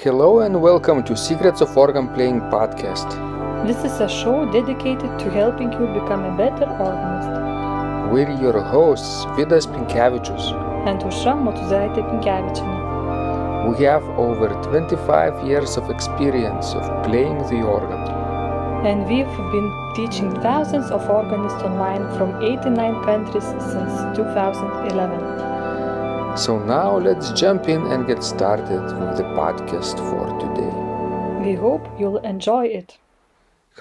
Hello and welcome to Secrets of Organ Playing podcast. This is a show dedicated to helping you become a better organist. We're your hosts, Vidas Pinkevičius. And Aušra Motūzaitė Pinkevičienė. We have over 25 years of experience of playing the organ. And we've been teaching thousands of organists online from 89 countries since 2011. So now let's jump in and get started with the podcast for today. We hope you'll enjoy it.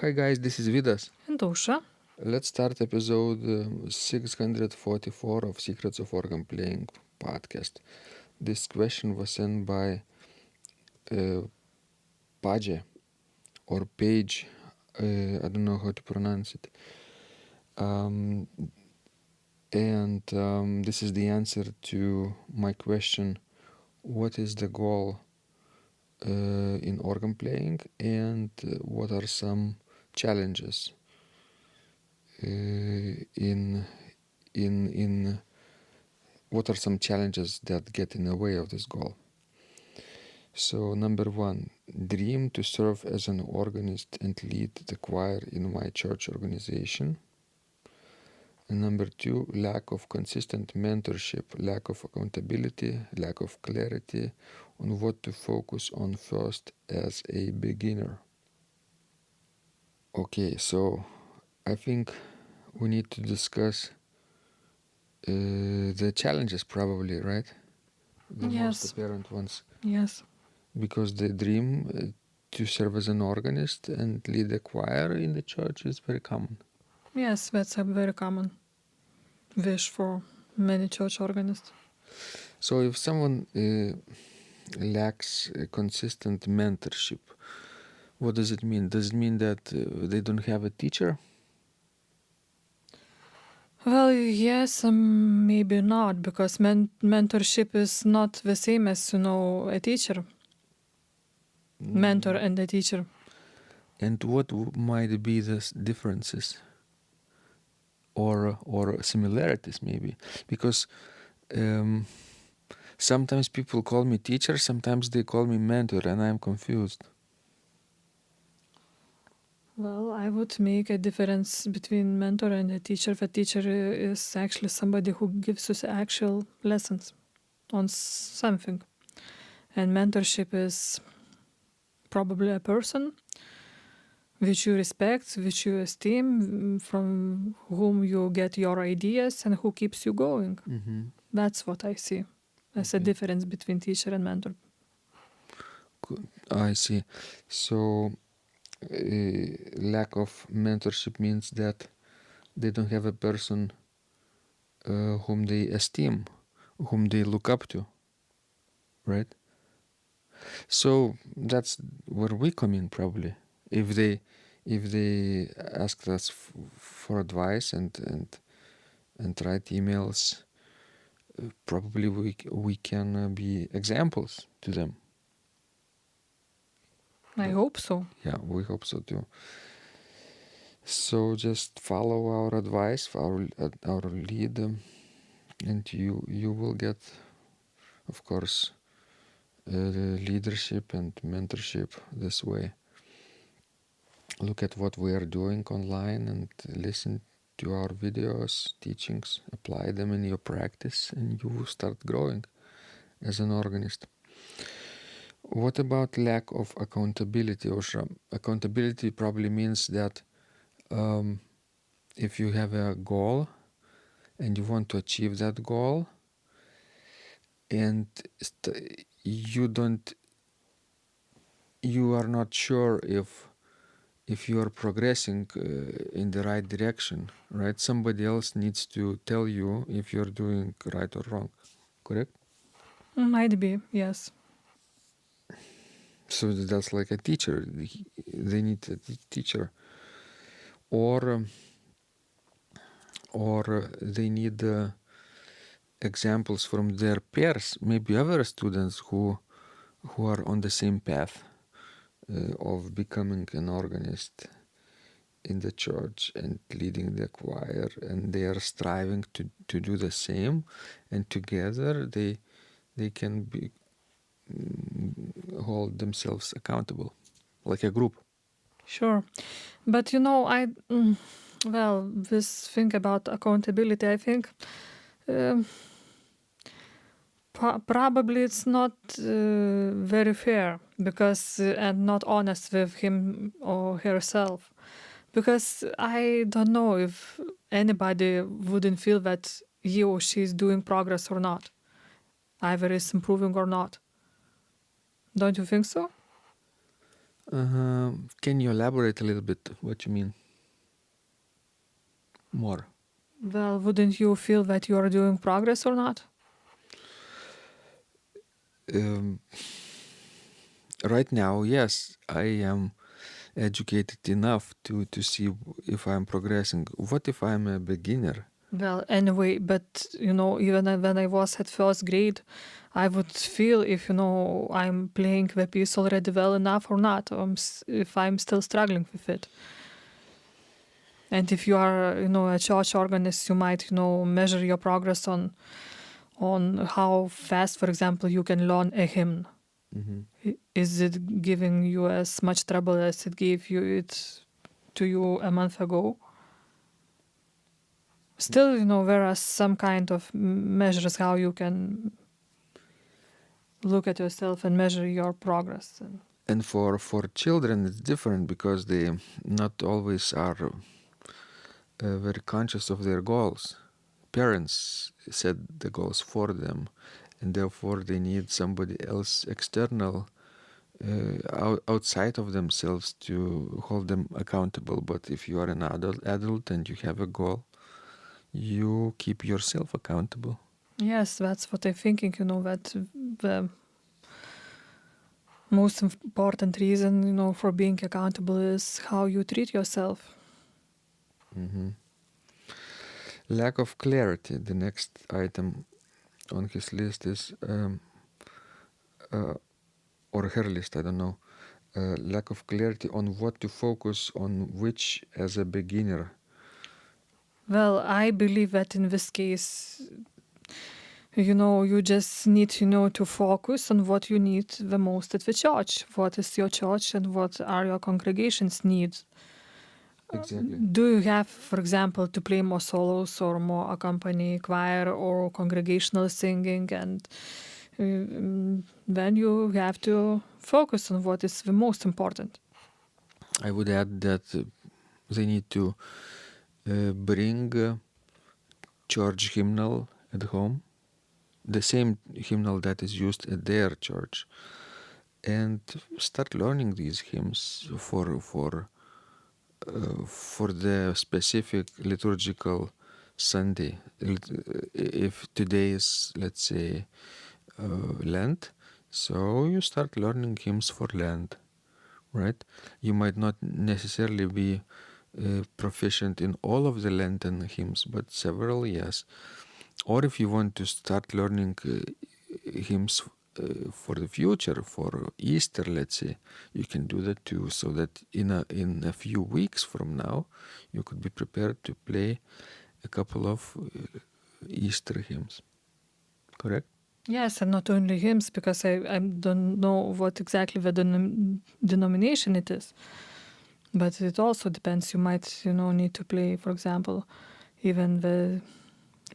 Hi guys, this is Vidas. And Aušra. Let's start episode 644 of Secrets of Organ Playing podcast. This question was sent by Paje or Paje. I don't know how to pronounce it. And this is the answer to my question: what is the goal in organ playing, and what are some challenges what are some challenges that get in the way of this goal? So number one, dream to serve as an organist and lead the choir in my church organization. And number two, lack of consistent mentorship, lack of accountability, lack of clarity on what to focus on first as a beginner. Okay, so I think we need to discuss the challenges probably, right? The most apparent ones. Yes. Because the dream to serve as an organist and lead a choir in the church is very common. Yes, that's a very common wish for many church organists. So if someone lacks a consistent mentorship, what does it mean? Does it mean that they don't have a teacher? Well, yes, maybe not, because mentorship is not the same as, a teacher. Mentor and a teacher. And what might be the differences or similarities maybe? Because sometimes people call me teacher, sometimes they call me mentor, and I'm confused. Well, I would make a difference between mentor and a teacher. The teacher is actually somebody who gives us actual lessons on something. And mentorship is probably a person which you respect, which you esteem, from whom you get your ideas and who keeps you going. Mm-hmm. That's what I see as a difference between teacher and mentor. I see. So lack of mentorship means that they don't have a person whom they esteem, whom they look up to, right? So that's where we come in probably. If they ask us for advice and write emails, probably we can be examples to them. I hope so. Yeah, we hope so too. So just follow our advice, our lead, and you will get, of course, leadership and mentorship this way. Look at what we are doing online and listen to our videos, teachings, apply them in your practice, and you will start growing as an organist. What about lack of accountability, Aušra? Accountability probably means that if you have a goal and you want to achieve that goal, and you are not sure if you are progressing in the right direction, right? Somebody else needs to tell you if you're doing right or wrong, correct? Might be, yes. So that's like a teacher. They need a teacher, or they need examples from their peers, maybe other students who are on the same path of becoming an organist in the church and leading the choir, and they are striving to do the same, and together they can be hold themselves accountable, like a group. Sure. But this thing about accountability, I think probably it's not very fair because and not honest with him or herself. Because I don't know if anybody wouldn't feel that he or she is doing progress or not, either is improving or not. Don't you think so? Can you elaborate a little bit what you mean more? Well, wouldn't you feel that you are doing progress or not? Um, right now, yes, I am educated enough to see if I'm progressing. What if I'm a beginner? Well, anyway, but even when I was at first grade, I would feel if I'm playing the piece already well enough or not, if I'm still struggling with it. And if you are, a church organist, you might, measure your progress on how fast, for example, you can learn a hymn. Mm-hmm. Is it giving you as much trouble as it gave it to you a month ago? Still, there are some kind of measures how you can look at yourself and measure your progress. And for children, it's different because they not always are very conscious of their goals. Parents set the goals for them, and therefore they need somebody else external outside of themselves to hold them accountable. But if you are an adult and you have a goal, you keep yourself accountable. Yes, that's what I'm thinking, that the most important reason, for being accountable is how you treat yourself. Mm-hmm. Lack of clarity. The next item on his list is, or her list, I don't know. Lack of clarity on what to focus on, which as a beginner. Well, I believe that in this case, you just need, to focus on what you need the most at the church. What is your church and what are your congregation's needs? Exactly. Do you have, for example, to play more solos or more accompany choir or congregational singing? And then you have to focus on what is the most important. I would add that they need to bring church hymnal at home, the same hymnal that is used at their church, and start learning these hymns for the specific liturgical Sunday. If today is, let's say, Lent, so you start learning hymns for Lent, right? You might not necessarily be proficient in all of the Lenten hymns, but several, yes. Or if you want to start learning hymns for the future, for Easter, let's say, you can do that too, so that in a few weeks from now, you could be prepared to play a couple of Easter hymns. Correct? Yes, and not only hymns, because I don't know what exactly the denomination it is. But it also depends. You might, need to play, for example, even the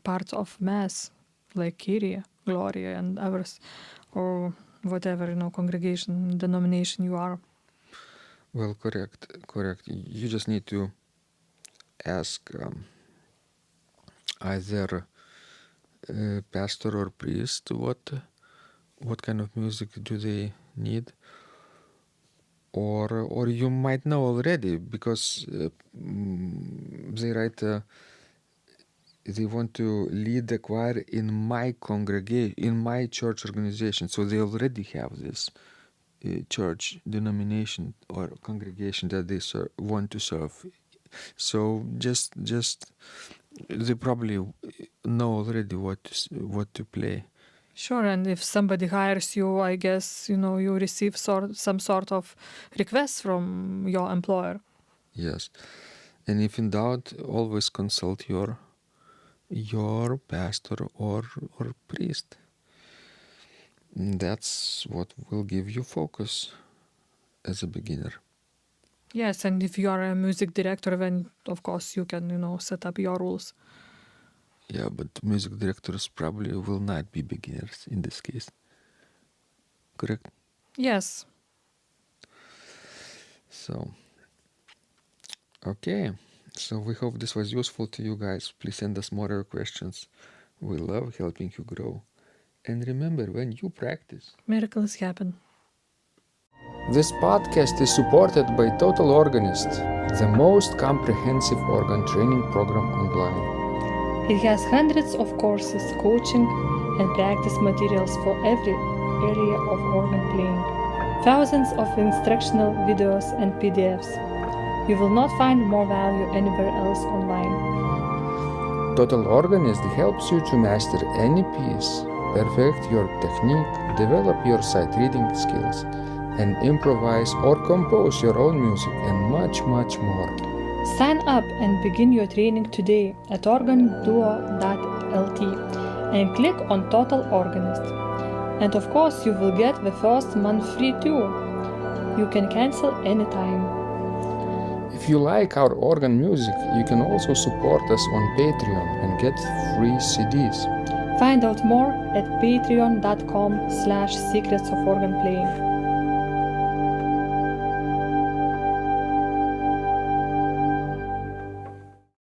parts of Mass, like Kyrie, Gloria, and others, or whatever, congregation, denomination you are. Well, correct. You just need to ask either pastor or priest what kind of music do they need, or you might know already because they write they want to lead the choir in my congregation, in my church organization, so they already have this church denomination or congregation that they want to serve. So just they probably know already what to play. Sure, and if somebody hires you, I guess, you receive some sort of request from your employer. Yes, and if in doubt, always consult your pastor or priest. That's what will give you focus as a beginner. Yes, and if you are a music director, then of course you can, set up your rules. Yeah, but music directors probably will not be beginners in this case. Correct? Yes. So, okay. So we hope this was useful to you guys. Please send us more your questions. We love helping you grow. And remember, when you practice, Miracles happen. this podcast is supported by Total Organist, the most comprehensive organ training program online. It has hundreds of courses, coaching, and practice materials for every area of organ playing. Thousands of instructional videos and PDFs. You will not find more value anywhere else online. Total Organist helps you to master any piece, perfect your technique, develop your sight reading skills, and improvise or compose your own music, and much, much more. Sign up and begin your training today at organduo.lt and click on Total Organist. And of course, you will get the first month free too. You can cancel anytime. If you like our organ music, you can also support us on Patreon and get free CDs. Find out more at patreon.com/secrets of organ playing.